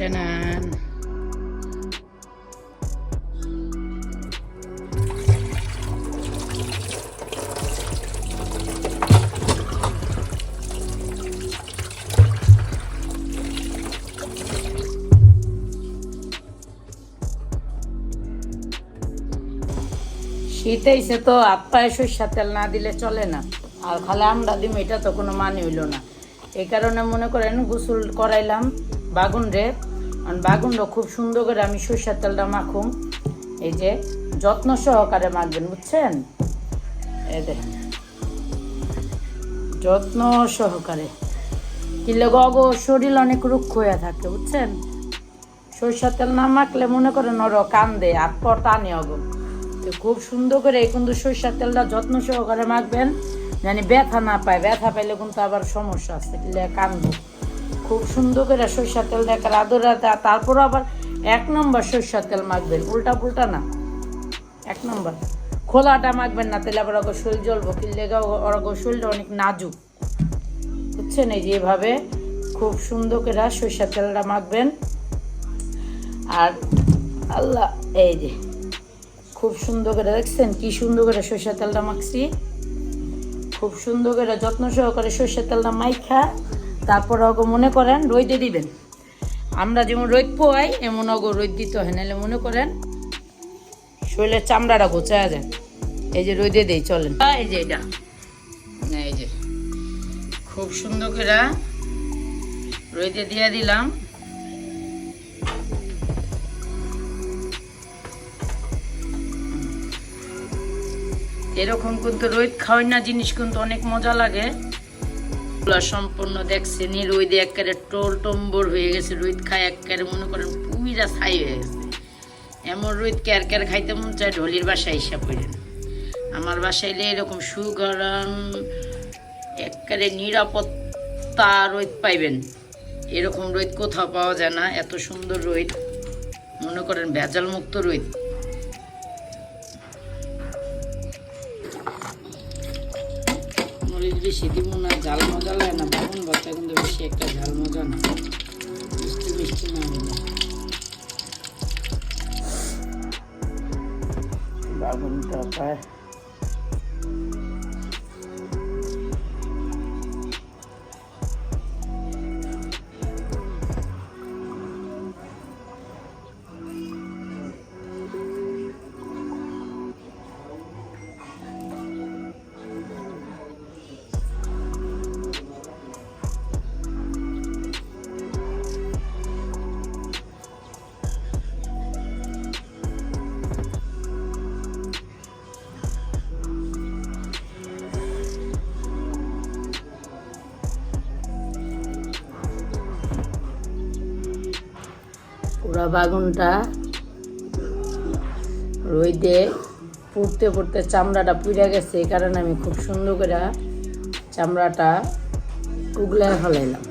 টানান। শীত আইছে তো হাত পায়ে সরষের তেল না দিলে চলে না, আর খালি আমরা দিম এটা তো কোনো মানে হইল না। এই কারণে মনে করেন গোসল করাইলাম বাগুন রে। বাগুনটা খুব সুন্দর করে আমি সরষের তেলটা মাখুম, এই যে যত্ন সহকারে মাখবেন, বুঝছেন? এই দেখেন যত্ন সহকারে, কিলে গগ শরীর অনেক রুক্ষ হয়ে থাকে, বুঝছেন? সরষের তেল না মাখলে মনে করেন ওর কান্দে হাত পর টানে অগো। খুব সুন্দর করে কিন্তু সরষের তেলটা যত্ন সহকারে মাখবেন, জানি ব্যথা না পায়। ব্যথা পাইলে কিন্তু আবার সমস্যা আছে, কান্দবো। খুব সুন্দর করে সরষের তেল দেখা আদর, তারপর আবার 1 নম্বর সরষের তেল মাখবেন, উল্টা পুল্টা না। 1 নম্বর খোলাটা মাখবেন না, তাহলে আবার ওকে শরীর জ্বলবো, কিনলে ওর শরীরটা অনেক নাজুক, বুঝছেন? এই যে এভাবে খুব সুন্দর করে সরষের তেলটা মাখবেন। আর আল্লাহ, এই যে খুব সুন্দর করে দেখছেন কি সুন্দর করে সরষের তেলটা মাখছি। খুব সুন্দর করে যত্ন সহকারে সরষের তেলটা মাইখা তারপর ওকে মনে করেন রোদে দিবেন। আমরা যেমন রোদ পোয়াই এমন ওগো রোদ দিতে হয়, নাহলে মনে করেন শরীরের চামড়াটা গোছায়া যায়। এই যে রোদে দেই, চলেন। এই যে এটা, এই যে খুব সুন্দর করে রোদে দিয়ে দিলাম। এরকম কিন্তু রোদ খাওয়াই না জিনিস কিন্তু অনেক মজা লাগে। সম্পূর্ণ দেখছেন রোদে একেবারে টোল টম্বর হয়ে গেছে, রোদ খায় একেবারে মনে করেন পুইরা ছাই হয়ে গেছে। এমন রোদ কেয়ার কেয়ার খাইতে মন চায়, ঢলির বাসায় হিসাব করেন। আমার বাসায় এলে এরকম সুগরম একেবারে নিরাপত্তা রোদ পাইবেন, এরকম রোদ কোথাও পাওয়া যায় না। এত সুন্দর রোদ, মনে করেন ভেজাল মুক্ত রোদ। মরিচ বেশি দিব না, ঝাল মজা লাগে না। বাগুন ভাতটা কিন্তু বেশি একটা ঝাল মজা না, মিষ্টি মিষ্টি না হলে বাগুনটা পায়। পুরা বাগুনটা রোদে পুড়তে পুড়তে চামড়াটা পুড়ে গেছে, এই কারণে আমি খুব সুন্দর করে চামড়াটা উগলায় ফেলাইলাম।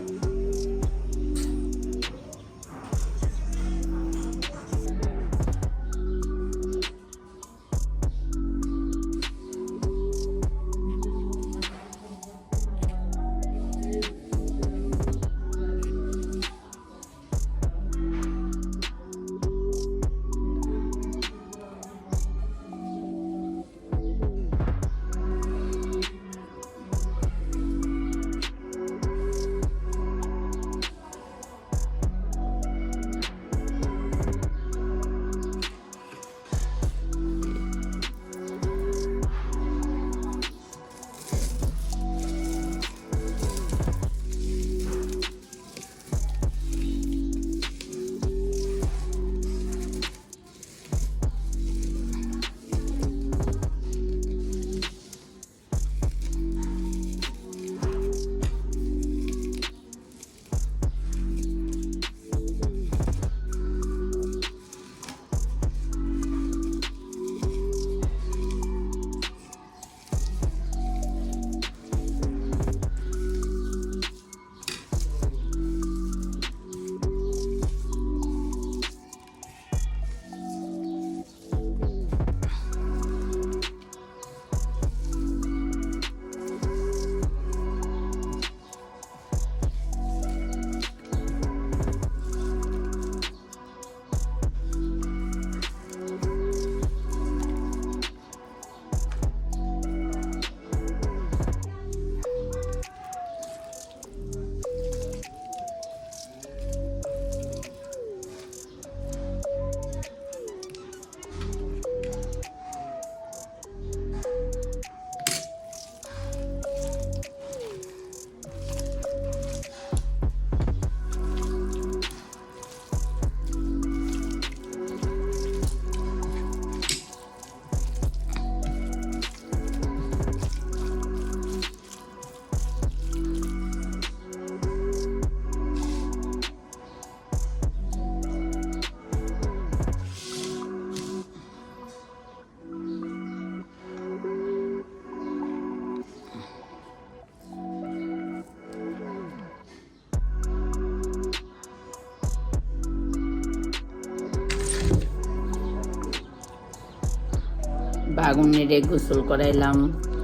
বাগুনেরে গোসল করাইলাম,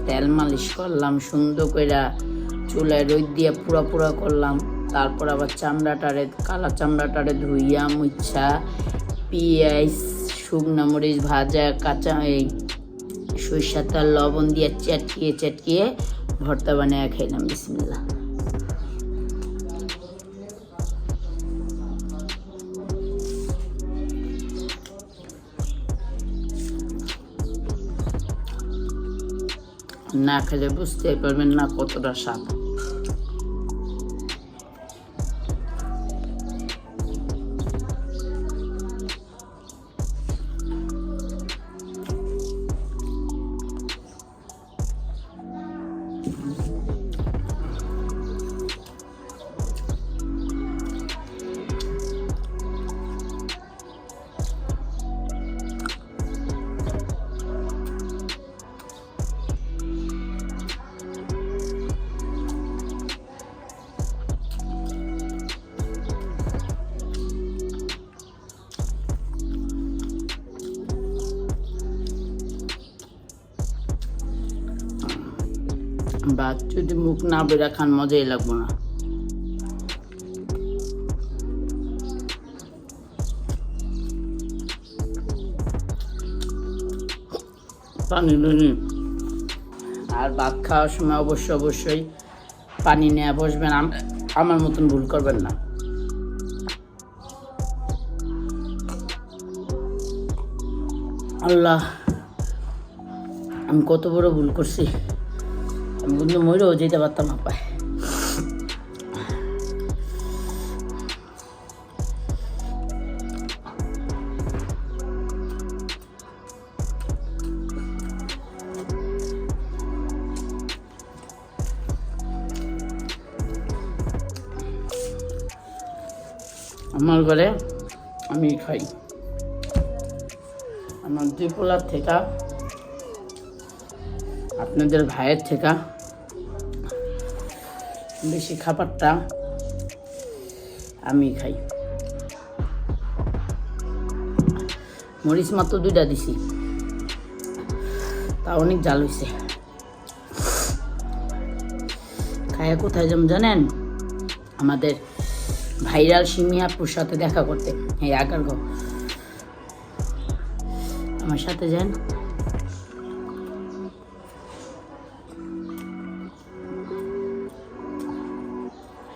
তেল মালিশ করলাম সুন্দর কইরা, চুলায় রোদ দিয়ে পুরা পুরা করলাম। তারপর আবার চামড়াটারে, কালা চামড়াটারে ধুইয়া মুচ্ছা পেঁয়াজ, শুকনো মরিচ ভাজা, কাঁচা এই সরিষার তেল লবণ দিয়ে চটকিয়ে চটকিয়ে ভর্তা বানিয়ে খাইলাম। বিসমিল্লাহ। না খেলে বুঝতে পারবেন না কতটা স্বাদ। ভাত যদি মুখ না বেরা খান মজাই লাগবো না। পানি নিন, আর ভাত খাওয়ার সময় অবশ্যই পানি নিয়ে বসবেন, আমার মতন ভুল করবেন না। আল্লাহ, আমি কত বড় ভুল করছি, আমি কিন্তু মরেও যেতে পারতাম না পায়। আমার ঘরে আমি খাই, আমার দুই পোলার থেকে, আপনাদের ভাইয়ের থেকে বেশি খাবারটা আমি খাই। মরিচ মাত্র 2টা দিছি, তা অনেক জাল হয়েছে। খায়া কোথায় যাম জানেন? আমাদের ভাইরাল সিমি আপুর সাথে দেখা করতে। এই আগারগাঁও, আমার সাথে যান।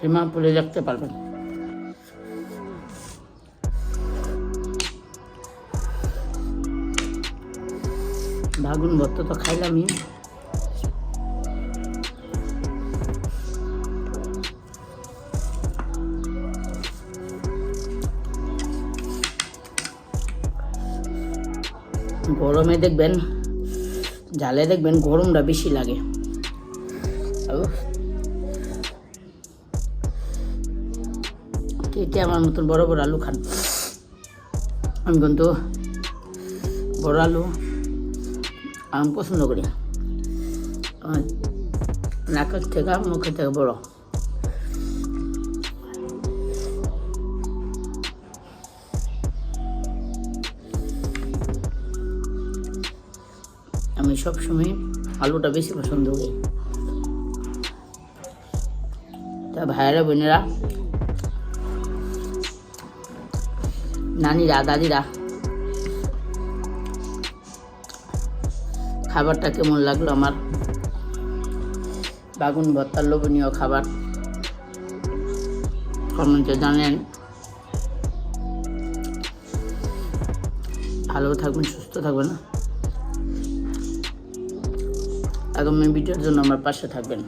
হিমাপুরে দেখতে পারবেন। বাগুন ভর্তা তো খাইলামই, গরমে দেখবেন, জালে দেখবেন গরমটা বেশি লাগে। কে আমার মতন বড় বড় আলু খান? আমি কিন্তু বড় আলু আমি পছন্দ করি, নাকের থেকে মুখের থেকে বড়। আমি সবসময় আলুটা বেশি পছন্দ করি। তা ভাইয়েরা, বোনেরা, নানিরা, দাদিরা, খাবারটা কেমন লাগলো আমার? বাগুন ভর্তার লোভনীয় খাবার কমেন্টে জানেন। ভালো থাকবেন, সুস্থ থাকবেন, আগামী ভিডিওর জন্য আমার পাশে থাকবেন।